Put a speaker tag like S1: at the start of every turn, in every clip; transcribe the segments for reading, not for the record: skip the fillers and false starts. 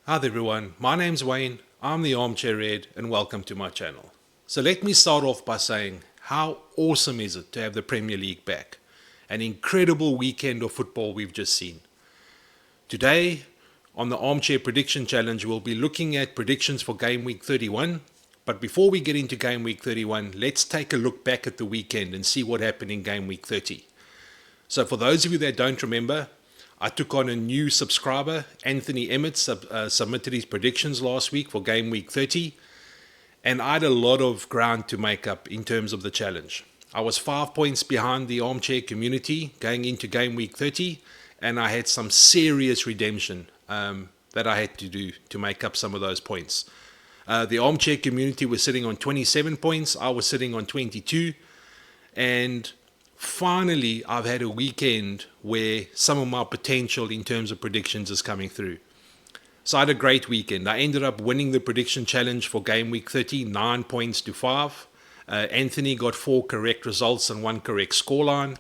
S1: Hi there everyone, my name's Wayne, I'm the Armchair Red and welcome to my channel. So let me start off by saying how awesome is it to have the Premier League back. An incredible weekend of football we've just seen. Today on the Armchair Prediction Challenge we'll be looking at predictions for Game Week 31. But before we get into Game Week 31, let's take a look back at the weekend and see what happened in Game Week 30. So for those of you that don't remember, I took on a new subscriber. Anthony Emmett submitted his predictions last week for Game Week 30, and I had a lot of ground to make up in terms of the challenge. I was 5 points behind the Armchair community going into Game Week 30, and I had some serious redemption that I had to do to make up some of those points. The Armchair community was sitting on 27 points, I was sitting on 22, and finally, I've had a weekend where some of my potential in terms of predictions is coming through. So I had a great weekend. I ended up winning the prediction challenge for Game Week 30, 9 points to 5. Anthony got 4 correct results and 1 correct scoreline.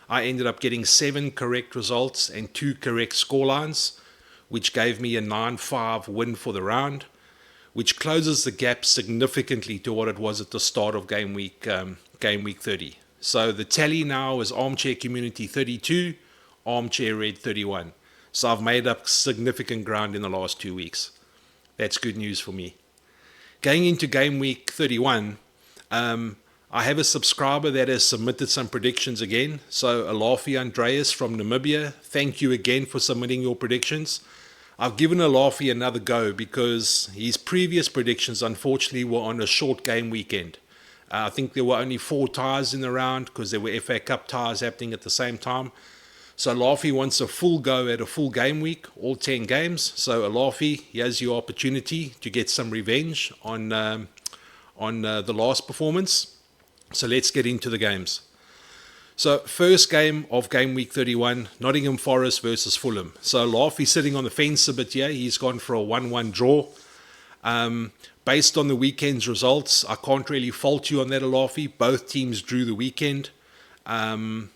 S1: I ended up getting 7 correct results and 2 correct scorelines, which gave me a 9-5 win for the round, which closes the gap significantly to what it was at the start of Game Week 30. So the tally now is Armchair Community 32, Armchair Red 31. So I've made up significant ground in the last 2 weeks. That's good news for me. Going into Game Week 31, I have a subscriber that has submitted some predictions again. So Alafi Andreas from Namibia, thank you again for submitting your predictions. I've given Alafi another go because his previous predictions unfortunately were on a short game weekend. I think there were only 4 ties in the round because there were FA Cup ties happening at the same time. So Alafi wants a full go at a full game week, all 10 games. So Alafi, here's your opportunity to get some revenge on the last performance. So let's get into the games. So first game of Game Week 31, Nottingham Forest versus Fulham. So Alafi's sitting on the fence a bit here. He's gone for a 1-1 draw. Based on the weekend's results, I can't really fault you on that, Alafi. Both teams drew the weekend. But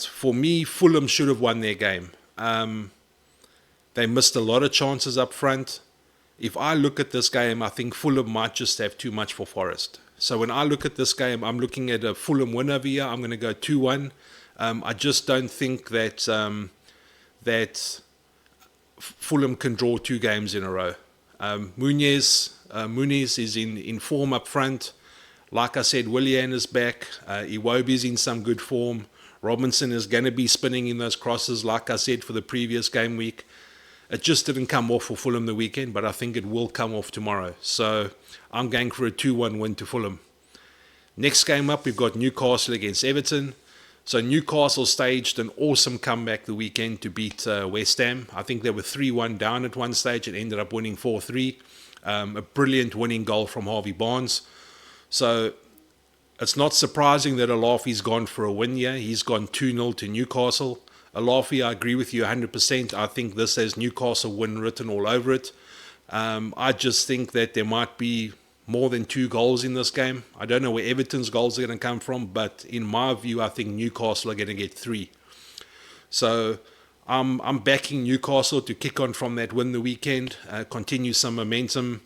S1: for me, Fulham should have won their game. They missed a lot of chances up front. If I look at this game, I think Fulham might just have too much for Forest. So when I look at this game, I'm looking at a Fulham win over here. I'm going to go 2-1. I just don't think that Fulham can draw 2 games in a row. Muniz is in form up front. Like I said, Willian is back. Iwobi's in some good form. Robinson is going to be spinning in those crosses, like I said, for the previous game week. It just didn't come off for Fulham the weekend, but I think it will come off tomorrow. So I'm going for a 2-1 win to Fulham. Next game up, we've got Newcastle against Everton. So Newcastle staged an awesome comeback the weekend to beat West Ham. I think they were 3-1 down at one stage and ended up winning 4-3. A brilliant winning goal from Harvey Barnes. So it's not surprising that Alafi's gone for a win here. He's gone 2-0 to Newcastle. Alafi, I agree with you 100%. I think this has Newcastle win written all over it. I just think that there might be more than 2 goals in this game. I don't know where Everton's goals are going to come from, but in my view, I think Newcastle are going to get 3. So I'm backing Newcastle to kick on from that win the weekend, continue some momentum,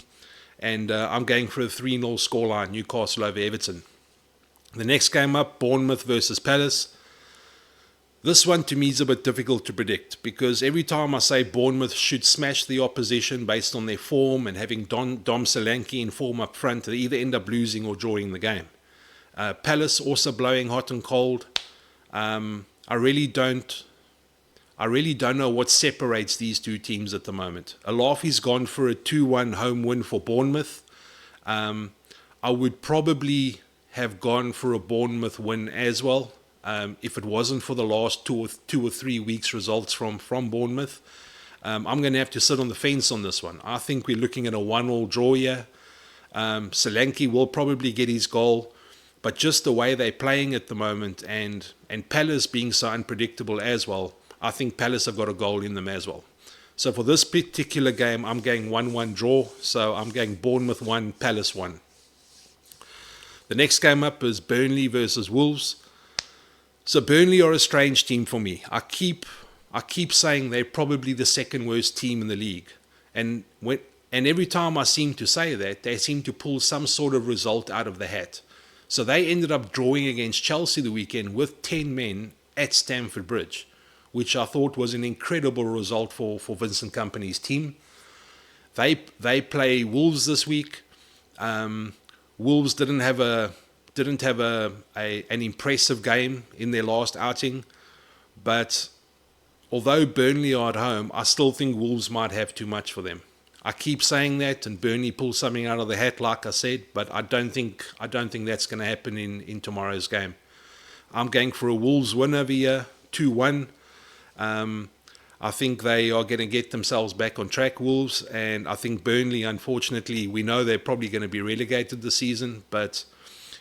S1: and I'm going for a 3-0 scoreline, Newcastle over Everton. The next game up, Bournemouth versus Palace. This one to me is a bit difficult to predict because every time I say Bournemouth should smash the opposition based on their form and having Dom Solanke in form up front, they either end up losing or drawing the game. Palace also blowing hot and cold. I really don't know what separates these two teams at the moment. Alafi's gone for a 2-1 home win for Bournemouth. I would probably have gone for a Bournemouth win as well. If it wasn't for the last 2 or 3 weeks results from Bournemouth. I'm going to have to sit on the fence on this one. I think we're looking at a 1-1 draw here. Solanke will probably get his goal, but just the way they're playing at the moment and Palace being so unpredictable as well, I think Palace have got a goal in them as well. So for this particular game, I'm going 1-1 draw. So I'm going Bournemouth 1, Palace 1. The next game up is Burnley versus Wolves. So Burnley are a strange team for me. I keep saying they're probably the second worst team in the league. And every time I seem to say that, they seem to pull some sort of result out of the hat. So they ended up drawing against Chelsea the weekend with 10 men at Stamford Bridge, which I thought was an incredible result for Vincent Kompany's team. They play Wolves this week. Wolves didn't have an impressive game in their last outing, but although Burnley are at home, I still think Wolves might have too much for them. I keep saying that, and Burnley pulls something out of the hat, like I said, but I don't think that's going to happen in tomorrow's game. I'm going for a Wolves win over here, 2-1. I think they are going to get themselves back on track, Wolves, and I think Burnley, unfortunately, we know they're probably going to be relegated this season, but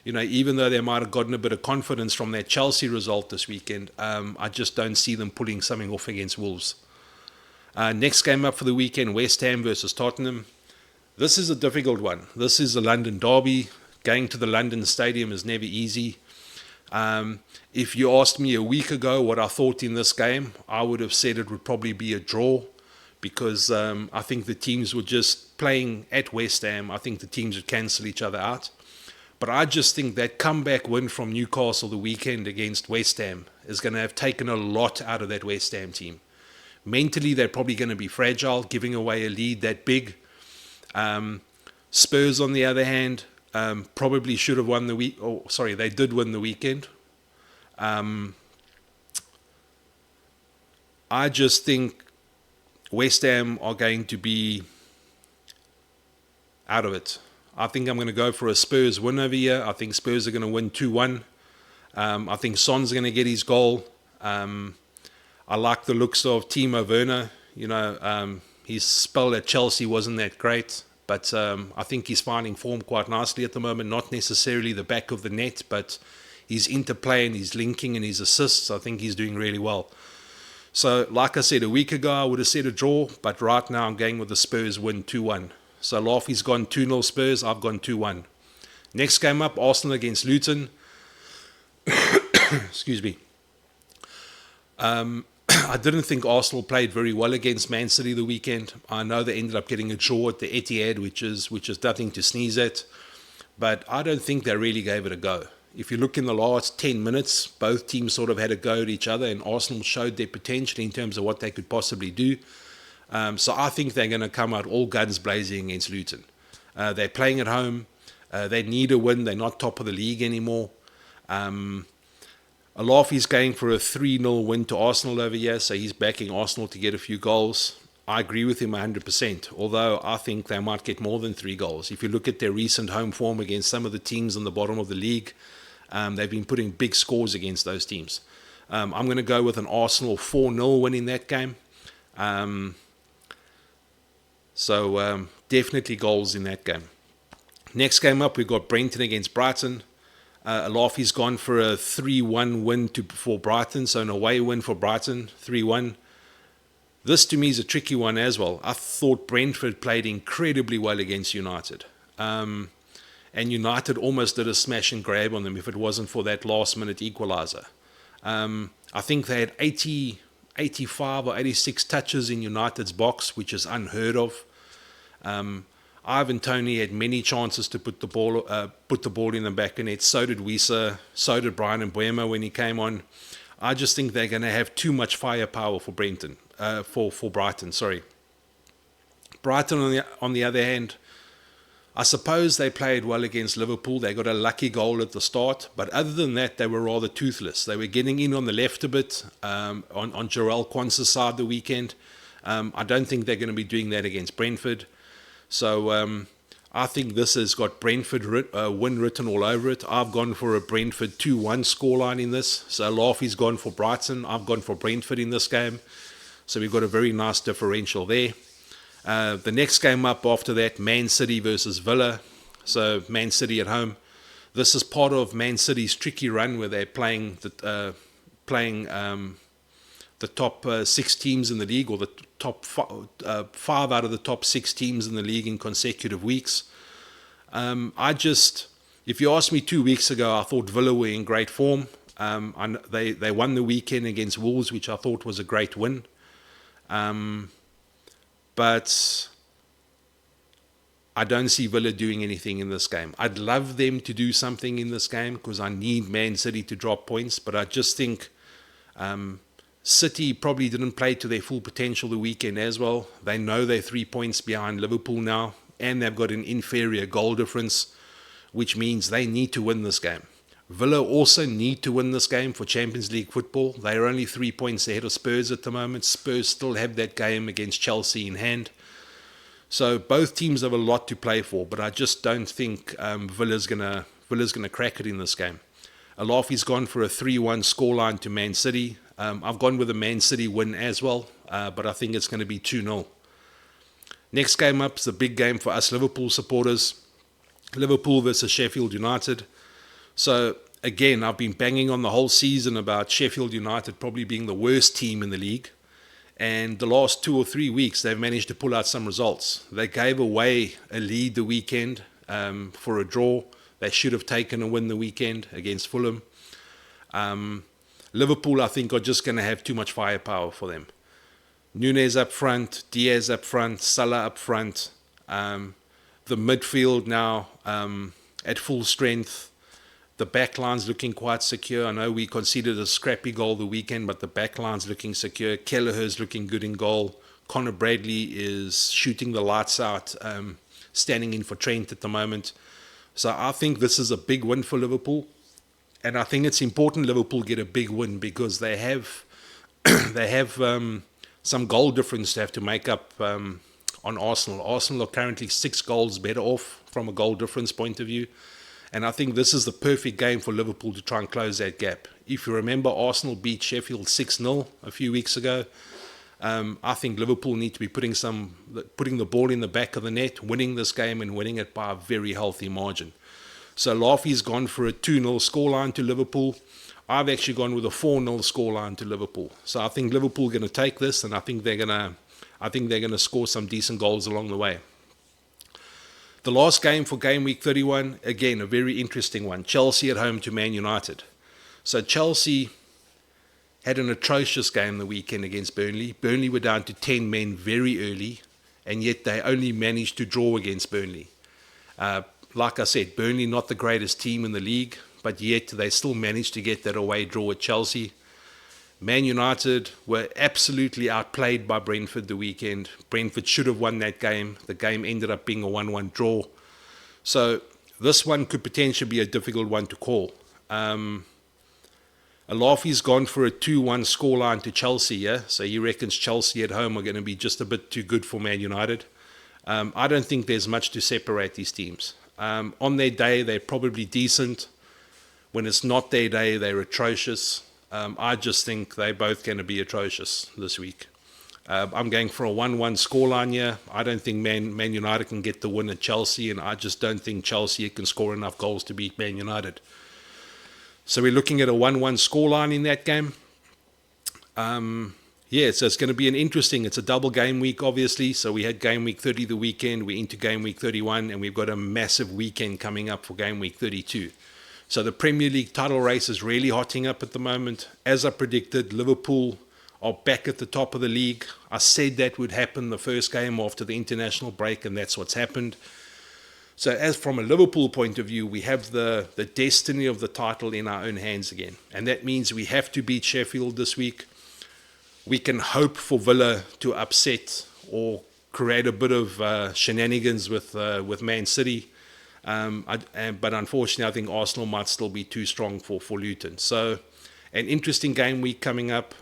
S1: even though they might have gotten a bit of confidence from that Chelsea result this weekend, I just don't see them pulling something off against Wolves. Next game up for the weekend, West Ham versus Tottenham. This is a difficult one. This is a London derby. Going to the London Stadium is never easy. If you asked me a week ago what I thought in this game, I would have said it would probably be a draw, because I think the teams were just playing at West Ham. I think the teams would cancel each other out. But I just think that comeback win from Newcastle the weekend against West Ham is going to have taken a lot out of that West Ham team. Mentally, they're probably going to be fragile, giving away a lead that big. Spurs, on the other hand, probably should have won the week. Oh, sorry, they did win the weekend. I just think West Ham are going to be out of it. I think I'm going to go for a Spurs win over here. I think Spurs are going to win 2-1. I think Son's going to get his goal. I like the looks of Timo Werner. His spell at Chelsea wasn't that great, but I think he's finding form quite nicely at the moment. Not necessarily the back of the net, but his interplay and his linking and his assists, I think he's doing really well. So, like I said, a week ago I would have said a draw, but right now I'm going with the Spurs win 2-1. So Laffy's gone 2-0 Spurs, I've gone 2-1. Next game up, Arsenal against Luton. Excuse me. I didn't think Arsenal played very well against Man City the weekend. I know they ended up getting a draw at the Etihad, which is nothing to sneeze at. But I don't think they really gave it a go. If you look in the last 10 minutes, both teams sort of had a go at each other, and Arsenal showed their potential in terms of what they could possibly do. So I think they're going to come out all guns blazing against Luton. They're playing at home. They need a win. They're not top of the league anymore. Alafi's going for a 3-0 win to Arsenal over here, so he's backing Arsenal to get a few goals. I agree with him 100%, although I think they might get more than 3 goals. If you look at their recent home form against some of the teams on the bottom of the league, they've been putting big scores against those teams. I'm going to go with an Arsenal 4-0 win in that game. So definitely goals in that game. Next game up, we've got Brenton against Brighton. Alafi's gone for a 3-1 win for Brighton, so an away win for Brighton, 3-1. This to me is a tricky one as well. I thought Brentford played incredibly well against United. And United almost did a smash and grab on them if it wasn't for that last minute equaliser. I think they had 85 or 86 touches in United's box, which is unheard of. Ivan Toney had many chances to put the ball in the back of net. So did Wisa. So did Brian Mbeumo when he came on. I just think they're going to have too much firepower for Brighton. Sorry. Brighton, on the other hand, I suppose they played well against Liverpool. They got a lucky goal at the start, but other than that, they were rather toothless. They were getting in on the left a bit on Jarell Quansah's side the weekend. I don't think they're going to be doing that against Brentford. So I think this has got Brentford win written all over it. I've gone for a Brentford 2-1 scoreline in this. So Laffy's gone for Brighton. I've gone for Brentford in this game. So we've got a very nice differential there. The next game up after that, Man City versus Villa. So Man City at home. This is part of Man City's tricky run where they're playing the top 6 teams in the league, or the top 5 out of the top 6 teams in the league in consecutive weeks. If you asked me 2 weeks ago, I thought Villa were in great form. They won the weekend against Wolves, which I thought was a great win. But I don't see Villa doing anything in this game. I'd love them to do something in this game because I need Man City to drop points, but I just think City probably didn't play to their full potential the weekend as well. They know they're 3 points behind Liverpool now, and they've got an inferior goal difference, which means they need to win this game. Villa also need to win this game for Champions League football. They are only 3 points ahead of Spurs at the moment. Spurs still have that game against Chelsea in hand. So both teams have a lot to play for, but I just don't think Villa's gonna crack it in this game. Alafi's gone for a 3-1 scoreline to Man City. I've gone with a Man City win as well, but I think it's going to be 2-0. Next game up is a big game for us Liverpool supporters. Liverpool versus Sheffield United. So again, I've been banging on the whole season about Sheffield United probably being the worst team in the league. And the last 2 or 3 weeks, they've managed to pull out some results. They gave away a lead the weekend for a draw. They should have taken a win the weekend against Fulham. Liverpool, I think, are just going to have too much firepower for them. Nunez up front, Diaz up front, Salah up front. The midfield now at full strength. The backline's looking quite secure. I know we conceded a scrappy goal the weekend, but the backline's looking secure. Kelleher's looking good in goal. Conor Bradley is shooting the lights out, standing in for Trent at the moment. So I think this is a big win for Liverpool. And I think it's important Liverpool get a big win because they have some goal difference to have to make up on Arsenal. Arsenal are currently 6 goals better off from a goal difference point of view. And I think this is the perfect game for Liverpool to try and close that gap. If you remember, Arsenal beat Sheffield 6-0 a few weeks ago. I think Liverpool need to be putting the ball in the back of the net, winning this game and winning it by a very healthy margin. So Lafi's gone for a 2-0 scoreline to Liverpool. I've actually gone with a 4-0 scoreline to Liverpool. So I think Liverpool are going to take this, and I think they're going to score some decent goals along the way. The last game for game week 31, again, a very interesting one. Chelsea at home to Man United. So Chelsea had an atrocious game the weekend against Burnley. Burnley were down to 10 men very early, and yet they only managed to draw against Burnley. Like I said, Burnley not the greatest team in the league, but yet they still managed to get that away draw at Chelsea. Man United were absolutely outplayed by Brentford the weekend. Brentford should have won that game. The game ended up being a 1-1 draw. So this one could potentially be a difficult one to call. Alafi's gone for a 2-1 scoreline to Chelsea, yeah? So he reckons Chelsea at home are going to be just a bit too good for Man United. I don't think there's much to separate these teams. On their day, they're probably decent. When it's not their day, they're atrocious. I just think they're both going to be atrocious this week. I'm going for a 1-1 scoreline here. I don't think Man United can get the win at Chelsea, and I just don't think Chelsea can score enough goals to beat Man United. So we're looking at a 1-1 scoreline in that game. So it's going to be it's a double game week, obviously. So we had game week 30 the weekend, we're into game week 31, and we've got a massive weekend coming up for game week 32. So the Premier League title race is really hotting up at the moment. As I predicted, Liverpool are back at the top of the league. I said that would happen the first game after the international break, and that's what's happened. So as from a Liverpool point of view, we have the destiny of the title in our own hands again. And that means we have to beat Sheffield this week. We can hope for Villa to upset or create a bit of shenanigans with Man City. But unfortunately, I think Arsenal might still be too strong for Luton. So an interesting game week coming up.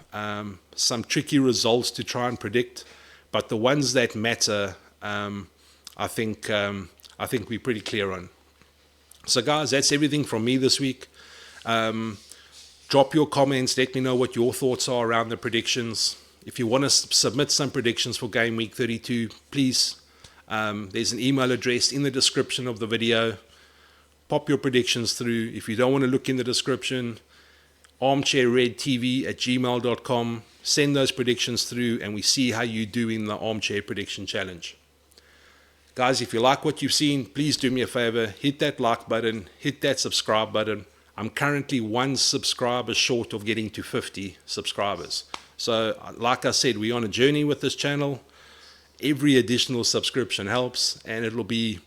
S1: Some tricky results to try and predict. But the ones that matter, I think we're pretty clear on. So guys, that's everything from me this week. Drop your comments. Let me know what your thoughts are around the predictions. If you want to submit some predictions for game week 32, please, there's an email address in the description of the video. Pop your predictions through. If you don't want to look in the description, armchairredtv@gmail.com. Send those predictions through, and we see how you do in the Armchair Prediction Challenge. Guys, if you like what you've seen, please do me a favor. Hit that like button. Hit that subscribe button. I'm currently 1 subscriber short of getting to 50 subscribers. So, like I said, we're on a journey with this channel. Every additional subscription helps, and it'll be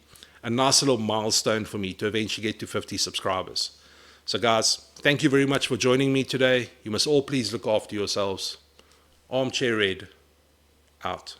S1: a nice little milestone for me to eventually get to 50 subscribers. So guys, thank you very much for joining me today. You must all please look after yourselves. Armchair Red, out.